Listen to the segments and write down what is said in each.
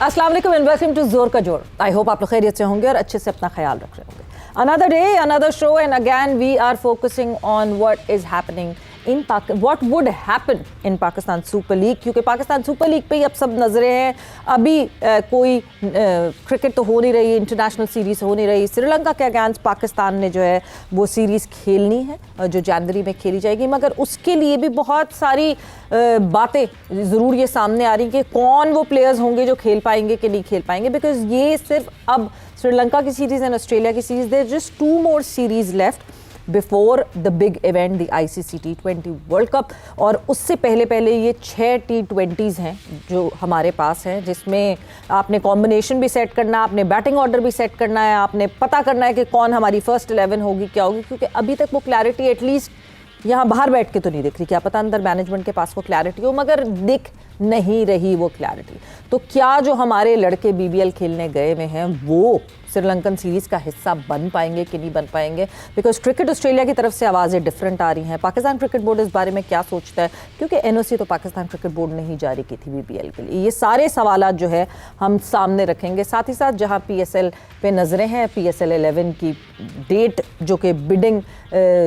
अस्सलाम वालेकुम and welcome to जोर का जोर। आई होप आप लोग खैरियत से होंगे और अच्छे से अपना ख्याल रख रहे होंगे। Another day, another show and again we are focusing on what is happening in what would happen in Pakistan super league, क्योंकि पाकिस्तान सुपर लीग पे ही अब सब नजरें हैं। अभी कोई क्रिकेट तो हो नहीं रही, इंटरनेशनल सीरीज़ हो नहीं रही। श्रीलंका के अगेंस्ट पाकिस्तान ने जो है वो सीरीज़ खेलनी है जो जनवरी में खेली जाएगी, मगर उसके लिए भी बहुत सारी बातें ज़रूर ये सामने आ रही कि कौन वो प्लेयर्स होंगे जो खेल पाएंगे कि नहीं खेल पाएंगे, बिकॉज ये सिर्फ अब श्रीलंका की सीरीज़ एंड ऑस्ट्रेलिया की series, there just 2 more series left before the big event the ICC T20 world cup. और उससे पहले ये 6 T20s हैं जो हमारे पास हैं, जिसमें आपने कॉम्बिनेशन भी सेट करना है, आपने बैटिंग ऑर्डर भी सेट करना है, आपने पता करना है कि कौन हमारी फर्स्ट 11 होगी, क्या होगी, क्योंकि अभी तक वो क्लैरिटी एटलीस्ट यहाँ बाहर बैठ के तो नहीं दिख रही। क्या पता अंदर मैनेजमेंट के पास वो क्लैरिटी हो, मगर दिख नहीं रही वो क्लैरिटी। तो क्या जो हमारे लड़के BBL खेलने गए हुए हैं वो श्रीलंकन सीरीज़ का हिस्सा बन पाएंगे कि नहीं बन पाएंगे, बिकॉज क्रिकेट ऑस्ट्रेलिया की तरफ से आवाज़ें डिफरेंट आ रही हैं। पाकिस्तान क्रिकेट बोर्ड इस बारे में क्या सोचता है, क्योंकि NOC तो पाकिस्तान क्रिकेट बोर्ड ने ही जारी की थी BBL के लिए। ये सारे सवालात जो है हम सामने रखेंगे। साथ ही साथ जहां PSL पे नज़रें हैं, PSL 11 की डेट जो कि बिडिंग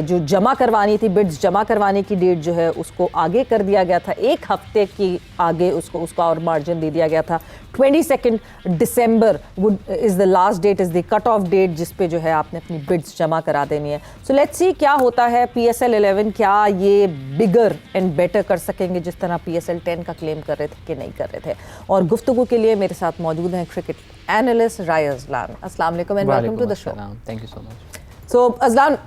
जो जमा करवानी थी, बिड्स जमा करवाने की डेट जो है उसको आगे कर दिया गया था, 1 हफ्ते की आगे उसका और मार्जिन दे दिया गया था। 22 दिसंबर is the last date, is the cut off date जिस पे जो है आपने अपनी बिड्स जमा करा देनी है। सो लेट्स सी क्या होता है। PSL 11 क्या ये बिगर एंड बेटर कर सकेंगे जिस तरह PSL 10 का क्लेम कर रहे थे कि नहीं कर रहे थे। और गुफ्तगू के लिए मेरे साथ मौजूद हैं क्रिकेट एनालिस्ट राय अजलान। अस्सलाम वालेकुम and welcome to the show. Thank you so much. So Ajlan,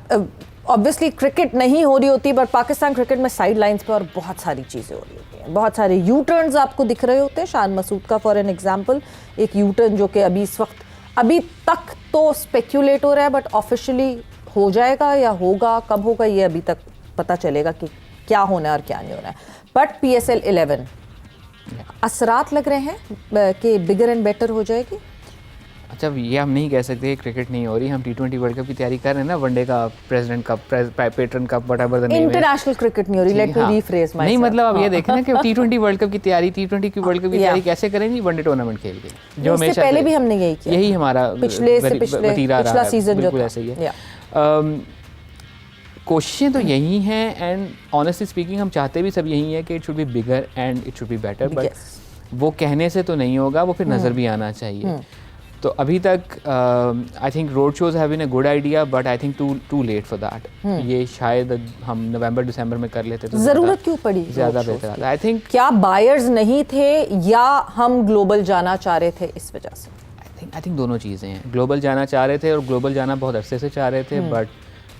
obviously cricket नहीं हो रही होती, बट पाकिस्तान क्रिकेट में साइड लाइन्स पर और बहुत सारी चीज़ें हो रही होती हैं, बहुत सारे यू टर्न्स आपको दिख रहे होते हैं। शान मसूद का फॉर एन एग्जाम्पल एक यू टर्न जो कि अभी इस वक्त अभी तक तो स्पेक्यूलेट हो रहा है, बट ऑफिशियली हो जाएगा या होगा, कब होगा ये अभी तक पता चलेगा कि क्या होना है और क्या नहीं होना है। बट PSL 11 असरात लग रहे हैं कि बिगर एंड बेटर हो जाएगी। अच्छा, ये हम नहीं कह सकते क्रिकेट नहीं हो रही। हम T20 वर्ल्ड कप की तैयारी कर रहे हैं ना, वनडे का, president cup, patron cup, whatever the name है। इंटरनेशनल क्रिकेट नहीं हो रही। लेट मी रीफ्रेज माय नहीं, मतलब अब ये देखें ना कि T20 वर्ल्ड कप की तैयारी, T20 की वर्ल्ड कप की तैयारी कैसे करेंगे वनडे टूर्नामेंट खेल के, जो हमेशा पहले भी हमने यही किया, यही हमारा पिछला सीजन जो ऐसे ही है। कोशिशें तो यही हैं एंड ऑनेस्टली स्पीकिंग हम चाहते भी सब यही है कि it should be bigger and it should be better, but वो कहने से तो नहीं होगा, वो फिर नज़र भी आना चाहिए। तो अभी तक I think road shows have been a good idea, but I think too late for that. ये शायद हम नवंबर दिसंबर में कर लेते तो ज़रूरत क्यों पड़ी, ज़्यादा बेहतर आता। आई थिंक क्या बायर्स नहीं थे या हम ग्लोबल जाना चाह रहे थे इस वजह से? आई थिंक दोनों चीज़ें हैं। ग्लोबल जाना चाह रहे थे और ग्लोबल जाना बहुत अरसे से चाह रहे थे, बट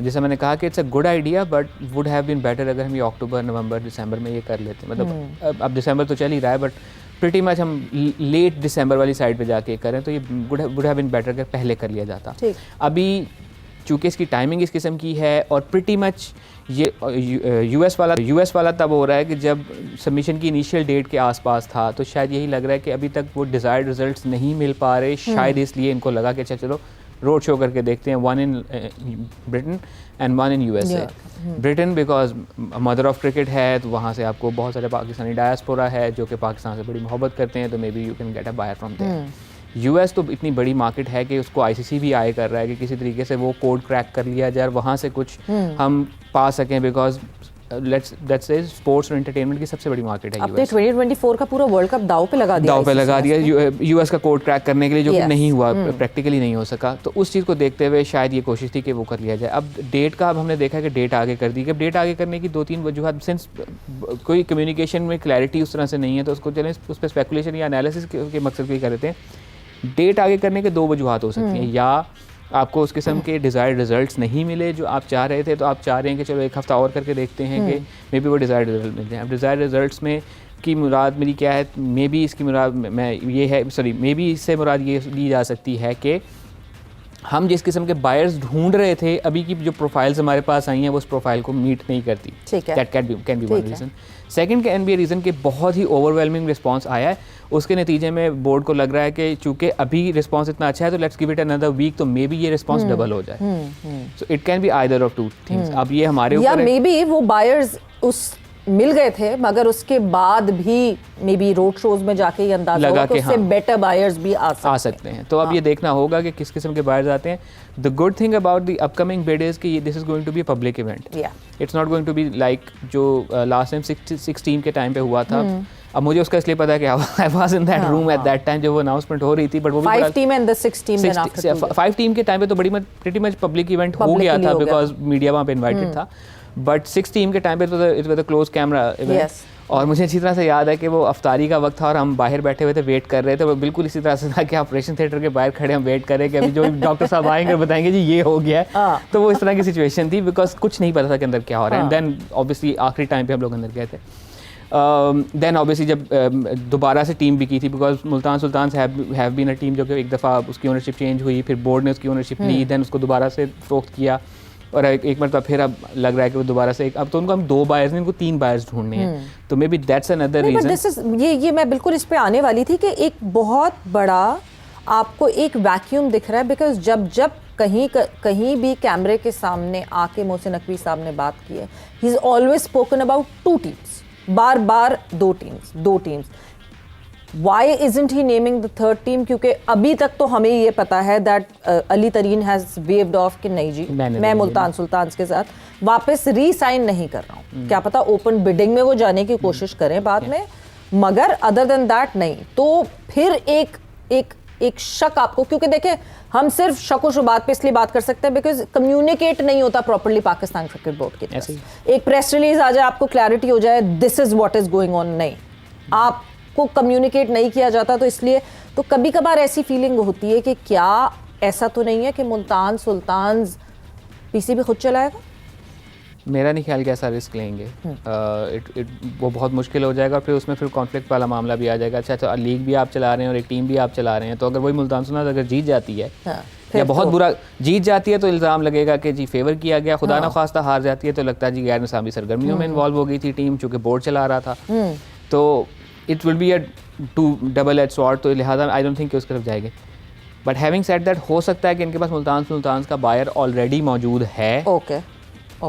जैसे मैंने कहा कि it's a good idea, but would have been better अगर हम ये अक्टूबर, नवंबर, दिसंबर में ये कर लेते। मतलब अब दिसंबर तो चल ही रहा है, बट प्रीटी मच हम लेट दिसंबर वाली साइड पे जाके करें तो ये वुड हैव बीन बेटर अगर पहले कर लिया जाता। अभी चूँकि इसकी टाइमिंग इस किस्म की है और प्रीटी मच ये यूएस वाला तब हो रहा है कि जब सबमिशन की इनिशियल डेट के आसपास था, तो शायद यही लग रहा है कि अभी तक वो डिज़ायर्ड रिजल्ट्स नहीं मिल पा रहे। शायद इसलिए इनको लगा कि अच्छा चलो रोड शो करके देखते हैं, 1 in Britain and 1 in USA। Britain because mother of cricket है, तो वहाँ से आपको बहुत सारे पाकिस्तानी डायस्पोरा है जो कि पाकिस्तान से बड़ी मोहब्बत करते हैं, तो maybe you can get a buyer from there. US तो इतनी बड़ी मार्केट है कि उसको ICC भी आए कर रहा है कि किसी तरीके से वो कोड क्रैक कर लिया जाए और वहाँ से कुछ हम पा सकें, बिकॉज लेट्स से स्पोर्ट्स और एंटरटेनमेंट की सबसे बड़ी मार्केट है। आपने 2024 का पूरा वर्ल्ड कप दाव पे लगा दिया US का कोड क्रैक करने के लिए, जो कि नहीं हुआ, प्रैक्टिकली नहीं हो सका। तो उस चीज़ को देखते हुए शायद ये कोशिश थी कि वो कर लिया जाए। अब डेट का अब हमने देखा कि डेट आगे कर दी। अब डेट आगे करने की 2-3 वजूहत, सिंस कोई कम्युनिकेशन में क्लैरिटी उस तरह से नहीं है, तो उसको चलें उस पर स्पेकुलेशन या एनालिसिस के मकसद के कर देते हैं। डेट आगे करने के 2 वजूहत हो सकती हैं, या आपको उस किस्म के डिज़ायर्ड रिजल्ट्स नहीं मिले जो आप चाह रहे थे, तो आप चाह रहे हैं कि चलो 1 हफ्ता और करके देखते हैं कि मे बी वो डिज़ायर्ड रिजल्ट मिल जाए। अब डिज़ायर्ड रिजल्ट्स में की मुराद मेरी क्या है, मे बी इसकी मुराद मैं ये है, मे बी इससे मुराद ये ली जा सकती है कि हम जिस किस्म के बायर्स ढूंढ रहे थे, अभी की जो प्रोफाइल्स हमारे पास आई हैं वो उस प्रोफाइल को मीट नहीं करती। That can be one reason. Second can be reason कि बहुत ही ओवरवेलमिंग रिस्पांस आया है, उसके नतीजे में बोर्ड को लग रहा है कि चूंकि अभी रिस्पांस इतना अच्छा है तो let's give it another week, तो मे बी ये रिस्पांस डबल हो जाए। So it can be either of 2 things. अब ये हमारे ऊपर या मे बी वो बायर्स उस मिल गए थे, मगर उसके बाद भी मे बी रोड शोज में जाके ये अंदाजा होगा कि उससे बेटर बायर्स भी आ सकते हैं। तो अब ये देखना होगा कि किस किस्म के बायर्स आते हैं। The good thing about the upcoming bid is कि this is going to be a public event, it's not going to be like जो लास्ट टाइम 16 के टाइम पे हुआ था। अब मुझे उसका इसलिए पता है कि I was in that room at that time जब वो अनाउंसमेंट हो रही थी, बट वो भी 5 team and the 6 team then after 5 team के टाइम पे तो प्रीटी मच पब्लिक इवेंट हो गया था बिकॉज मीडिया वहाँ पे इन्वाइटेड था, बट 6 टीम के टाइम पे तो it was a close camera event. और मुझे अच्छी तरह से याद है कि वो अफ्तारी का वक्त था और हम बाहर बैठे हुए थे, वेट कर रहे थे। वो बिल्कुल इसी तरह से था कि ऑपरेशन थिएटर के बाहर खड़े हम वेट कर रहे हैं कि अभी जो डॉक्टर साहब आएंगे बताएंगे जी ये हो गया है। तो वो इस तरह की सिचुएशन थी बिकॉज कुछ नहीं पता था कि अंदर क्या हो रहा है। एंड देन ऑब्वियसली आखिरी टाइम पे हम लोग अंदर गए थे। देन ऑब्वियसली जब दोबारा से टीम भी की थी because Multan Sultans have been a team जो कि एक दफ़ा उसकी ओनरशिप चेंज हुई, फिर बोर्ड ने उसकी ओनरशिप ली, देन उसको दोबारा से फ़रोख्त किया और एक मरतबा फिर अब लग रहा है कि वो दोबारा से अब तो उनको हम 2 बायर्स नहीं, उनको 3 बायर्स ढूंढने हैं। तो maybe that's another reason. ये मैं बिल्कुल इस पे आने वाली थी कि एक बहुत बड़ा आपको एक वैक्यूम दिख रहा है बिकॉज जब कहीं भी कैमरे के सामने आके मोहसिन नकवी साहब ने बात की है, he is always spoken about 2 teams, bar 2 teams. Why isn't he naming the third team? क्योंकि अभी तक तो हमें ये पता है that अली तरीन has waved off कि नहीं जी मैं मुल्तान सुल्तान्स के साथ वापस री-साइन नहीं कर रहा हूँ। क्या पता ओपन बिडिंग में वो जाने की कोशिश करें बाद में, मगर अदर देन दैट नहीं। तो फिर एक शक आपको, क्योंकि देखें हम सिर्फ शक व शुबात पे इसलिए बात कर सकते हैं बिकॉज कम्युनिकेट नहीं होता प्रॉपर्ली पाकिस्तान क्रिकेट बोर्ड की तरफ। एक प्रेस रिलीज आ जाए, आपको क्लैरिटी हो जाए this is what is going on, नहीं आप को कम्युनिकेट नहीं किया जाता। तो इसलिए तो कभी कभार ऐसी फीलिंग होती है कि क्या ऐसा तो नहीं है कि मुल्तान सुल्तान्स पीसीबी खुद चलाएगा? मेरा नहीं ख्याल कि ऐसा रिस्क लेंगे। वो बहुत मुश्किल हो जाएगा, फिर उसमें फिर कॉन्फ्लिक्ट वाला मामला भी आ जाएगा। अच्छा तो लीग भी आप चला रहे हैं और एक टीम भी आप चला रहे हैं, तो अगर वही मुल्तान सुल्तान्स अगर जीत जाती है या बहुत बुरा जीत जाती है तो इल्ज़ाम लगेगा कि जी फेवर किया गया, खुदा ना खास्ता हार जाती है तो लगता है जी गैर निसाबी सरगर्मियों में इन्वॉल्व हो गई थी टीम, चूँकि बोर्ड चला रहा था। तो it will be a double edge sword, तो लिहाजा आई डोंट थिंक कि उस तरफ जाएंगे। बट हैविंग सेड दैट हो सकता है कि इनके पास मुल्तान सुल्तान्स का बायर ऑलरेडी मौजूद है।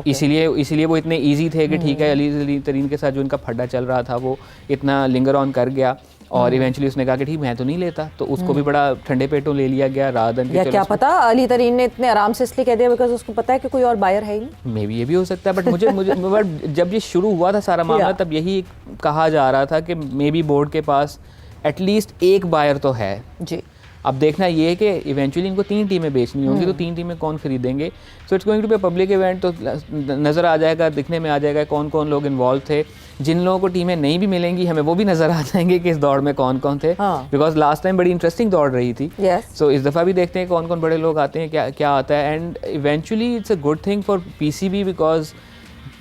इसीलिए वो इतने इजी थे कि ठीक है अली तरीन के साथ जो इनका फड्डा चल रहा था वो इतना लिंगर ऑन कर गया और इवेंचुअली उसने कहा कि ठीक मैं तो नहीं लेता, तो उसको भी बड़ा ठंडे पेटों ले लिया गया रादन के। क्या पता अली तरीन ने इतने आराम से इसलिए कह दिया बिकॉज उसको पता है कि कोई और बायर है ही नहीं। मे बी ये भी हो सकता है, बट मुझे जब ये शुरू हुआ था सारा मामला तब यही कहा जा रहा था कि मे बी बोर्ड के पास एटलीस्ट एक बायर तो है जी। अब देखना ये है कि इवेंचुअली इनको 3 टीमें बेचनी होंगी, तो 3 टीमें कौन खरीदेंगे। So it's going to be a public event, तो नज़र आ जाएगा, दिखने में आ जाएगा कौन कौन लोग इन्वॉल्व थे। जिन लोगों को टीमें नहीं भी मिलेंगी हमें वो भी नज़र आ जाएंगे कि इस दौड़ में कौन कौन थे, बिकॉज लास्ट टाइम बड़ी इंटरेस्टिंग दौड़ रही थी। सो इस दफ़ा भी देखते हैं कौन कौन बड़े लोग आते हैं, क्या आता है। And eventually it's a good thing for PCB because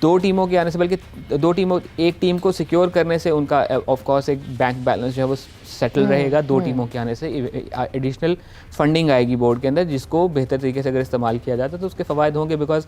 2 टीमों के आने से, बल्कि 2 टीमों एक टीम को सिक्योर करने से उनका ऑफ कोर्स एक बैंक बैलेंस जो है वो सेटल रहेगा। 2 टीमों के आने से एडिशनल फंडिंग आएगी बोर्ड के अंदर, जिसको बेहतर तरीके से अगर इस्तेमाल किया जाता है तो उसके फ़वायद होंगे। बिकॉज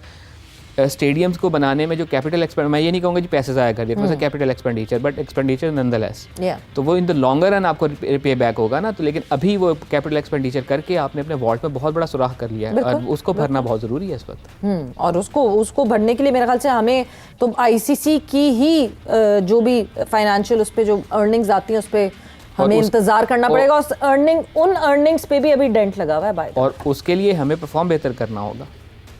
स्टेडियम्स को बनाने में जो कैपिटल मैं ये नहीं कहूँगा जी पैसे ज़ाया कर दिया, capital expenditure, but expenditure nonetheless, तो वो इन द लॉन्गर रन आपको पे बैक होगा ना। तो लेकिन अभी वो कैपिटल एक्सपेंडिचर करके आपने अपने वॉल्ट में बहुत बड़ा सुराख कर लिया है और उसको भरना बहुत ज़रूरी है इस वक्त। और उसको भरने के लिए मेरे ख्याल से हमें तो आईसीसी की ही जो भी फाइनेंशियल उस पर जो अर्निंग्स आती हैं उस पर हमें इंतजार करना पड़ेगा। उन अर्निंग्स पे भी अभी डेंट लगा हुआ है बाय, और उसके लिए हमें परफॉर्म बेहतर करना होगा।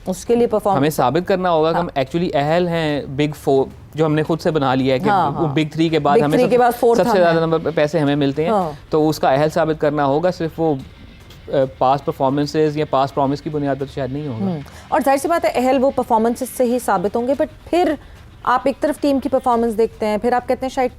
उसके लिए परफॉर्म हमें साबित करना होगा कि हम एक्चुअली अहल हैं बिग 4 जो हमने खुद से बना लिया है कि बिग 3 के बाद हमें सबसे ज़्यादा नंबर पैसे हमें मिलते हैं। तो उसका अहल साबित करना होगा, सिर्फ वो पास्ट परफॉर्मेंसेज या पास्ट प्रॉमिस की बुनियाद पर तो शायद नहीं होगा। और जाहिर सी बात है अहल वो परफॉर्मेंसेज से ही साबित होंगे, बट फिर आप एक तरफ टीम की परफॉर्मेंस देखते हैं, फिर आप कहते हैं शायद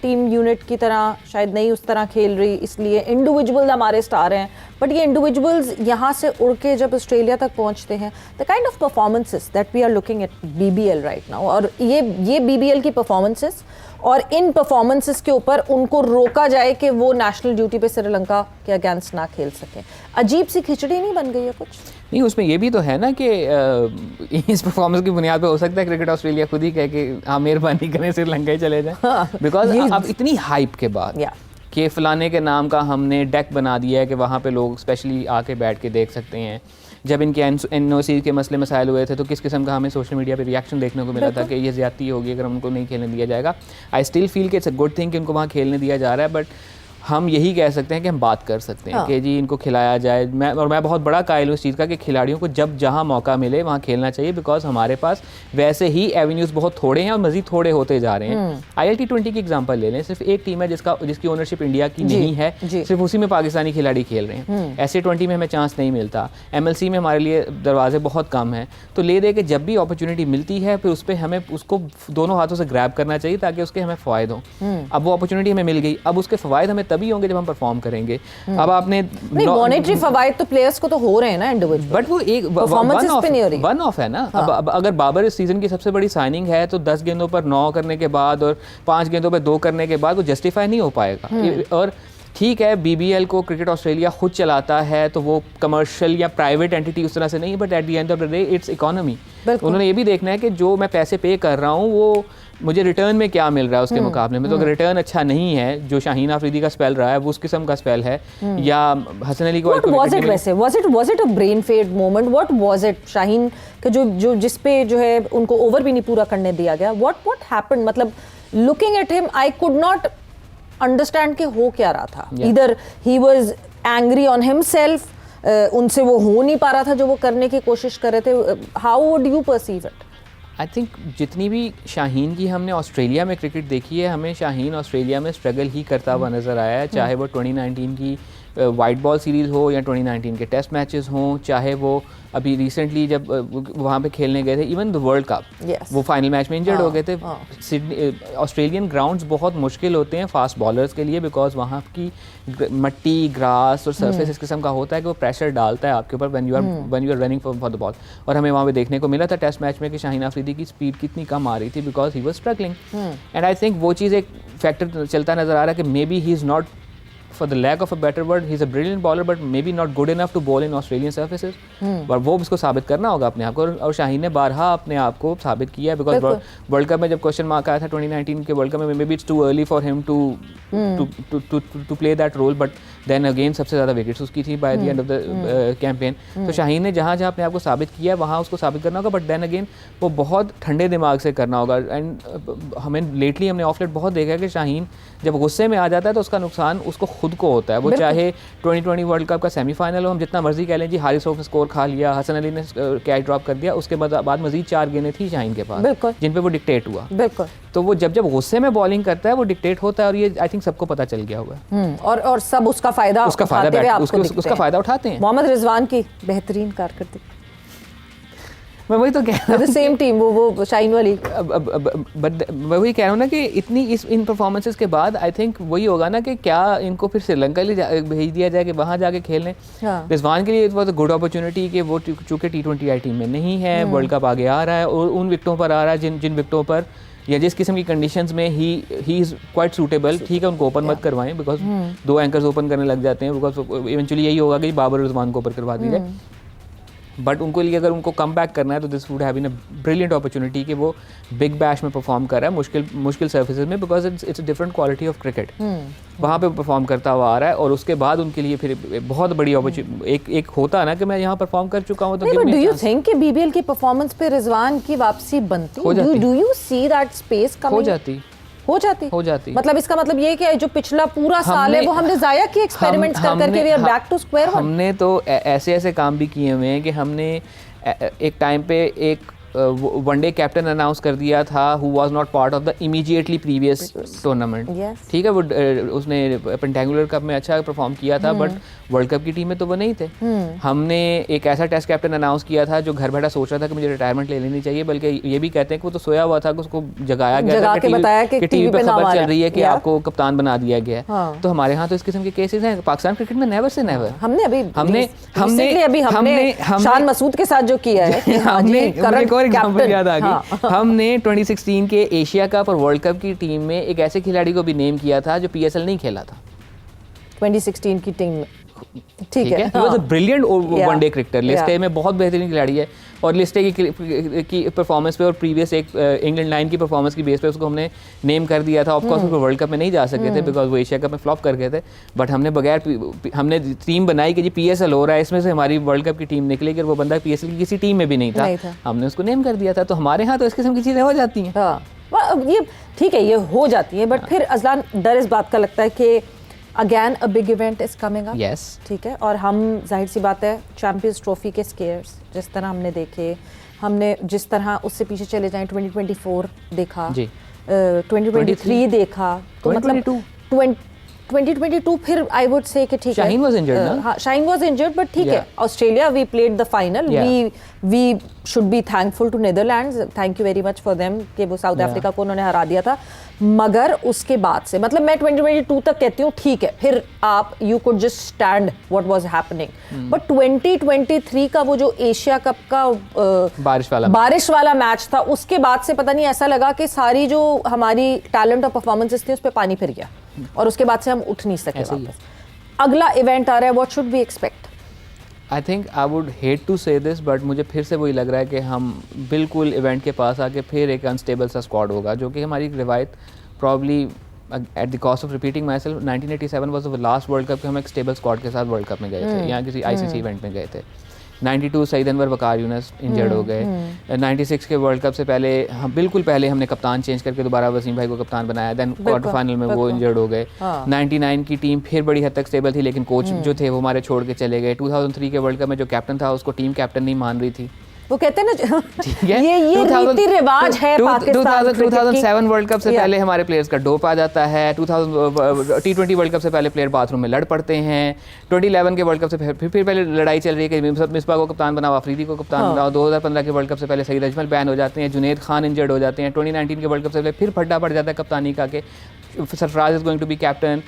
टीम यूनिट की तरह शायद नहीं उस तरह खेल रही, इसलिए इंडिविजुअल हमारे स्टार हैं। बट ये इंडिविजुअल्स यहाँ से उड़ के जब ऑस्ट्रेलिया तक पहुँचते हैं, the kind of performances that we are looking at BBL right now, और ये बीबीएल की परफॉर्मेंसेस और इन परफॉर्मेंसेस के ऊपर उनको रोका जाए कि वो नेशनल ड्यूटी पे श्रीलंका के अगेंस्ट ना खेल सकें। अजीब सी खिचड़ी नहीं बन गई है कुछ? नहीं, उसमें ये भी तो है ना कि इस परफॉर्मेंस की बुनियाद पे हो सकता है क्रिकेट ऑस्ट्रेलिया खुद ही कहे कि हाँ मेहरबानी करें श्रीलंका ही चले जाएं, बिकॉज अब इतनी हाइप के बाद कि फ़लाने के नाम का हमने डेक बना दिया है कि वहाँ पे लोग स्पेशली आके बैठ के देख सकते हैं। जब इनके NOC के मसले मसाइल हुए थे तो किस किस्म का हमें सोशल मीडिया पे रिएक्शन देखने को मिला था कि ये ज़्यादती होगी अगर उनको नहीं खेलने दिया जाएगा। आई स्टिल फील कि इट्स अ गुड थिंग कि उनको वहाँ खेलने दिया जा रहा है, बट हम यही कह सकते हैं कि हम बात कर सकते हैं कि जी इनको खिलाया जाए। मैं बहुत बड़ा कायल हूँ इस चीज़ का कि खिलाड़ियों को जब जहाँ मौका मिले वहाँ खेलना चाहिए, बिकॉज हमारे पास वैसे ही एवेन्यूज़ बहुत थोड़े हैं और मज़ीद थोड़े होते जा रहे हैं। ILT20 की एग्जांपल ले लें, सिर्फ एक टीम है जिसकी ओनरशिप इंडिया की नहीं है, सिर्फ उसी में पाकिस्तानी खिलाड़ी खेल रहे हैं। SA20 में हमें चांस नहीं मिलता, MLC में हमारे लिए दरवाजे बहुत कम हैं। तो ले दे के जब भी अपॉर्चुनिटी मिलती है फिर उस पर हमें उसको दोनों हाथों से ग्रैब करना चाहिए ताकि उसके हमें फ़ायद हों। अब वो अपॉर्चुनिटी हमें मिल गई, अब उसके फ़ायद हमें तभी होंगे जब हम परफॉर्म करेंगे। अब आपने मॉनेटरी फवायद तो प्लेयर्स को तो हो रहे हैं ना इंडिविजुअल, बट वो एक वन ऑफ है ना। अब अगर बाबर इस सीजन की सबसे बड़ी साइनिंग है तो 10 गेंदों पर 9 करने के बाद और 5 गेंदों पर 2 करने के बाद वो जस्टिफाई नहीं हो पाएगा। और ठीक है, BBL को क्रिकेट ऑस्ट्रेलिया खुद चलाता है तो वो कमर्शियल या प्राइवेट एंटिटी उस तरह से नहीं, but at the end of the day it's economy. उन्होंने ये भी देखना है कि जो मैं पैसे पे कर रहा हूँ वो मुझे रिटर्न में क्या मिल रहा है उसके मुकाबले में। तो अगर रिटर्न अच्छा नहीं है, जो शाहीन आफरीदी का स्पेल रहा है वो उस किस्म का स्पेल है, या हसन अली को was it a brain fade moment? What was it? Shaheen के जो जिस पे जो है उनको ओवर भी नहीं पूरा करने दिया गया, what happened? मतलब looking at him I could not understand कि हो क्या रहा था। Either he was angry on himself, उनसे वो हो नहीं पा रहा था जो वो करने की कोशिश कर रहे थे। How would you perceive it? I think जितनी भी शाहीन की हमने ऑस्ट्रेलिया में क्रिकेट देखी है, हमें शाहीन ऑस्ट्रेलिया में स्ट्रगल ही करता हुआ नज़र आया है, चाहे वो 2019 की वाइट बॉल सीरीज़ हो या 2019 के टेस्ट मैचेस हों, चाहे वो अभी रिसेंटली जब वहाँ पे खेलने गए थे, इवन द वर्ल्ड कप वो फाइनल मैच में इंजर्ड हो गए थे। सिडनी ऑस्ट्रेलियन ग्राउंड्स बहुत मुश्किल होते हैं फास्ट बॉलर्स के लिए, बिकॉज वहाँ की मट्टी, ग्रास और सरफेस इस किस्म का होता है कि वो प्रेशर डालता है आपके ऊपर when you are running for the ball. और हमें वहाँ पे देखने को मिला था टेस्ट मैच में कि शाहीन आफरीदी की स्पीड कितनी कम आ रही थी because he was struggling. And I think वो चीज़ एक फैक्टर चलता नज़र आ रहा है कि may be he is not, for the lack of a better word, he's a brilliant bowler but maybe not good enough to bowl in Australian surfaces. पर वो उसको साबित करना होगा अपने आप को, और शाहीन ने बारहा अपने आप को साबित किया है। बिकॉज वर्ल्ड कप में जब क्वेश्चन मार्क आया था 2019 के वर्ल्ड कप में, maybe it's too early for him to play that role, but then again सबसे ज़्यादा विकेट्स उसकी थी by the end of the campaign. तो शाहीन ने जहाँ जहाँ अपने आप को साबित किया है वहाँ उसको साबित करना होगा, बट देन अगेन वो बहुत ठंडे दिमाग से करना होगा। एंड हमने लेटली हमने ऑफ लेट बहुत देखा है कि शाहीन जब गुस्से में आ जाता है तो उसका नुकसान उसको खुद को होता है। वो चाहे 2020 वर्ल्ड कप का सेमीफाइनल हो, हम जितना मर्जी कह लें जी हारिस रऊफ ने स्कोर खा लिया, हसन अली ने कैच ड्रॉप कर दिया, उसके बाद मजीद 4 गेंदें थी शाहीन के पास जिन पे वो डिक्टेट हुआ। बिल्कुल। तो वो जब गुस्से में बॉलिंग करता है वो डिक्टेट होता है, और ये आई थिंक सबको पता चल गया होगा। और सब उसका फायदा उठाते हैं। मोहम्मद रिजवान की बेहतरीन कारकर्दगी, मैं वही तो कह रहा हूँ, सेम टीम वो शाहीन वाली। बट मैं वही कह रहा हूँ ना कि इन परफॉर्मेंसेस के बाद आई थिंक वही होगा ना कि क्या इनको फिर श्रीलंका भेज दिया जाए कि वहाँ जाके खेलें। रिजवान के लिए it was a good opportunity कि वो चूँकि T20 टीम में नहीं है, वर्ल्ड कप आगे आ रहा है और उन विकटों पर आ रहा है जिन विकटों पर या जिस किस्म की कंडीशंस में ही इज़ क्वाइट सूटेबल। ठीक है, उनको ओपन मत करवाएं बिकॉज 2 एंकर्स ओपन करने लग जाते हैं, बिकॉज इवेंचुअली यही होगा कि बाबर रिजवान को ओपन करवा दी जाए। बट उनको लिए अगर उनको कम बैक करना है तो this would have been a brilliant opportunity कि वो बिग बैश में परफॉर्म कर रहा है मुश्किल सर्फेसेस में, because it's a different quality of cricket. वहाँ पे परफॉर्म करता हुआ आ रहा है और उसके बाद उनके लिए फिर बहुत बड़ी अपॉर्चुनिटी एक होता है ना कि मैं यहाँ परफॉर्म कर चुका हूँ। तो डू यू थिंक कि BBL की परफॉर्मेंस पे रिजवान की वापसी बनती? Do you see that space coming? हो जाती। मतलब इसका मतलब ये कि जो पिछला पूरा साल है वो हमने जाया किया एक्सपेरिमेंट्स करके, we are back to square one. हमने तो ऐसे काम भी किए हुए हैं कि हमने एक टाइम पे एक वनडे कैप्टन अनाउंस कर दिया था who was not part of the immediately previous tournament. ठीक है, वो उसने पेंटेंगुलर कप में अच्छा परफॉर्म किया था, बट वर्ल्ड कप की टीम में तो वो नहीं थे। हमने एक ऐसा टेस्ट कैप्टन अनाउंस किया था जो घर बैठा सोच रहा था कि मुझे रिटायरमेंट ले लेनी चाहिए, बल्कि ये भी कहते हैं कि वो तो सोया हुआ था कि उसको जगाया गया था कि टीवी पे खबर चल रही है कि आपको कप्तान बना दिया गया है। तो हमारे यहाँ तो इस किस्म के केसेस हैं पाकिस्तान क्रिकेट में, नेवर से नेवर। हमने शान मसूद के साथ जो किया है, एग्जांपल याद आ गई। हमने 2016 के एशिया कप और वर्ल्ड कप की टीम में एक ऐसे खिलाड़ी को भी नेम किया था जो PSL नहीं खेला था 2016 की टीम में। ठीक है, he was a brilliant one day cricketer. लिस्टे में बहुत बेहतरीन खिलाड़ी है और लिस्टे की परफॉर्मेंस पे और प्रीवियस एक इंग्लैंड लाइन की परफॉर्मेंस की बेस पे उसको हमने नेम कर दिया था। ऑफकोर्स वो वर्ल्ड कप में नहीं जा सके थे बिकॉज वो एशिया कप में फ्लॉप कर गए थे, बट हमने टीम बनाई कि जी PSL हो रहा है, इसमें से हमारी वर्ल्ड कप की टीम निकलेगी और वो बंदा PSL की किसी टीम में भी नहीं था, हमने उसको नेम कर दिया था। तो हमारे यहाँ तो इस किस्म की चीज़ें हो जाती हैं। ये ठीक है, ये हो जाती है, बट फिर अजलान डर इस बात का लगता है कि again a big event is coming up. Yes, ठीक है, और हम जाहिर सी बात है चैंपियंस ट्रॉफी के स्केयर्स जिस तरह हमने देखे, हमने जिस तरह उससे पीछे चले जाएं 2024 देखा जी, 2023 देखा, तो मतलब 2022 फिर आई वुड से कि ठीक है, शाहीन वाज इंजर्ड ना, हाँ शाहीन वाज इंजर्ड, बट ठीक है, Australia we played the final, we should be thankful to Netherlands, thank you very much for them कि वो साउथ अफ्रीका को उन्होंने हरा दिया था। मगर उसके बाद से मतलब मैं 2022 तक कहती हूँ ठीक है, फिर आप you could just stand what was happening, but 2023 का वो जो एशिया कप का बारिश वाला मैच था, उसके बाद से पता नहीं ऐसा लगा कि सारी जो हमारी टैलेंट और परफॉर्मेंसेस थी उस पर पानी फिर गया और उसके बाद से हम उठ नहीं सके वापस। अगला इवेंट आ रहा है, what should we expect? I think I would hate to say this, but मुझे फिर से वही लग रहा है कि हम बिल्कुल इवेंट के पास आके फिर एक अनस्टेबल सा स्क्वाड होगा, जो कि हमारी रिवायत probably at the cost of repeating my self 1987 was the last world cup कि हम एक स्टेबल स्क्वाड के साथ वर्ल्ड कप में गए थे, यहाँ किसी ICC इवेंट में गए थे। 92 सईद अनवर वकार यूनस इंजर्ड हो गए। 96 के वर्ल्ड कप से पहले हम बिल्कुल पहले हमने कप्तान चेंज करके दोबारा वसीम भाई को कप्तान बनाया, देन क्वार्टर फाइनल में वो इंजर्ड हो गए। 99 की टीम फिर बड़ी हद तक स्टेबल थी, लेकिन कोच जो थे वो हमारे छोड़ के चले गए। 2003 के वर्ल्ड कप में जो कैप्टन था उसको टीम कैप्टन नहीं मान रही थी, वो कहते हैं ना ये रीति रिवाज है पाकिस्तान। 2007 वर्ल्ड कप से पहले हमारे प्लेयर्स का डोप आ जाता है। 2020 वर्ल्ड कप से पहले प्लेयर बाथरूम में लड़ पड़ते हैं। 2011 के वर्ल्ड कप से फिर पहले लड़ाई चल रही है कि मिसबा को कप्तान बनाओ, अफरीदी को कप्तान बनाओ। 2015 के वर्ल्ड कप से पहले सईद अजमल बैन हो जाते हैं, जुनैद खान इंजर्ड हो जाते हैं। 2019 के वर्ल्ड कप से पहले फिर फड्डा पड़ जाता है कप्तानी का कि Sarfaraz is going to be captain,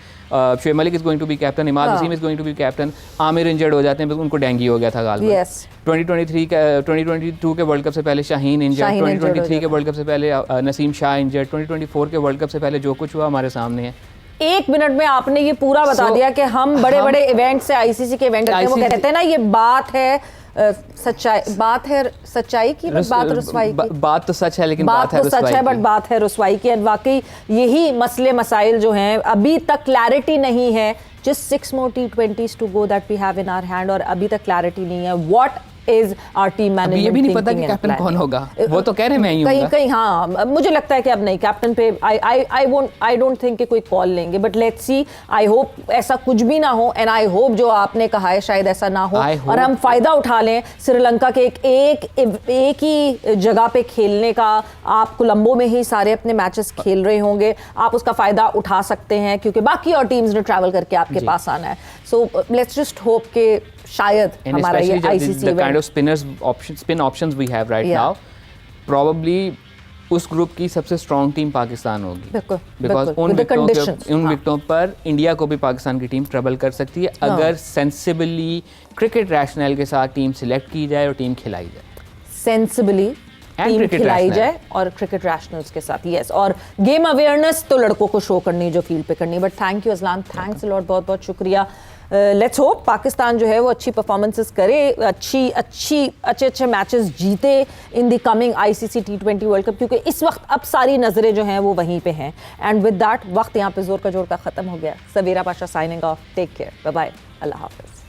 Shoaib Malik is going to be captain, Imad Wasim is going to be captain, Amir injured हो जाते हैं, उनको डेंगू हो गया था गालिबन। 2022 के वर्ल्ड कप से पहले शाहीन इंजर्ड, 2023 के वर्ल्ड कप से पहले नसीम शाह इंजर्ड, 2024 के वर्ल्ड कप से पहले जो कुछ हुआ हमारे सामने है। एक मिनट में आपने ये पूरा बता दिया कि हम बड़े बड़े इवेंट से ICC के इवेंट करते हैं। वो कहते हैं ना ये बात है सच्चाई, बात है सच्चाई की, बात रुसवाई की। बात तो सच है, लेकिन बात तो सच है, बट बात है रुसवाई की। वाकई यही मसले मसाइल जो हैं, अभी तक क्लैरिटी नहीं है। just 6 more T20s to go that we have in our hand, और अभी तक क्लैरिटी नहीं है what is our team management ये भी नहीं पता कि कैप्टन कौन होगा, वो तो कह रहे मैं ही हूँ कहीं। हाँ, मुझे लगता है कि अब नहीं, कैप्टन पे आई डोंट थिंक कि कोई कॉल लेंगे, but let's see. I hope ऐसा कुछ भी ना हो, एंड आई होप जो आपने कहा है शायद ऐसा ना हो और हम फायदा उठा लें श्रीलंका के एक ही जगह पे खेलने का। आप कोलंबो में ही सारे अपने मैचेस खेल रहे होंगे, आप उसका फायदा उठा सकते हैं क्योंकि बाकी और टीम्स ने ट्रैवल करके आपके पास आना है। सो लेट्स जस्ट होप कि शायद हमारा ये ICC kind of spin options we have right now, probably उस ग्रुप की सबसे स्ट्रॉन्ग टीम पाकिस्तान होगी, बिकॉज उन विकेटों पर इंडिया को भी पाकिस्तान की टीम ट्रबल कर सकती है अगर सेंसिबली क्रिकेट रैशनल के साथ टीम सिलेक्ट की जाए और टीम खिलाई जाए। सेंसिबली टीम खिलाई जाए और क्रिकेट रैशनल्स के साथ, यस। और गेम अवेयरनेस तो लड़कों को शो करनी जो फील्ड पे करनी। But thank you Azlan, thanks a lot, बहुत बहुत शुक्रिया। लेट्स होप पाकिस्तान जो है वो अच्छी परफॉर्मेंसेस करे, अच्छे मैचेस जीते in the coming ICC T20 world cup, क्योंकि इस वक्त अब सारी नज़रें जो हैं वो वहीं पे हैं। एंड विद दैट वक्त यहाँ पे जोर का ख़त्म हो गया। Savera Pasha signing off, take care, bye bye, अल्लाह हाफिज़।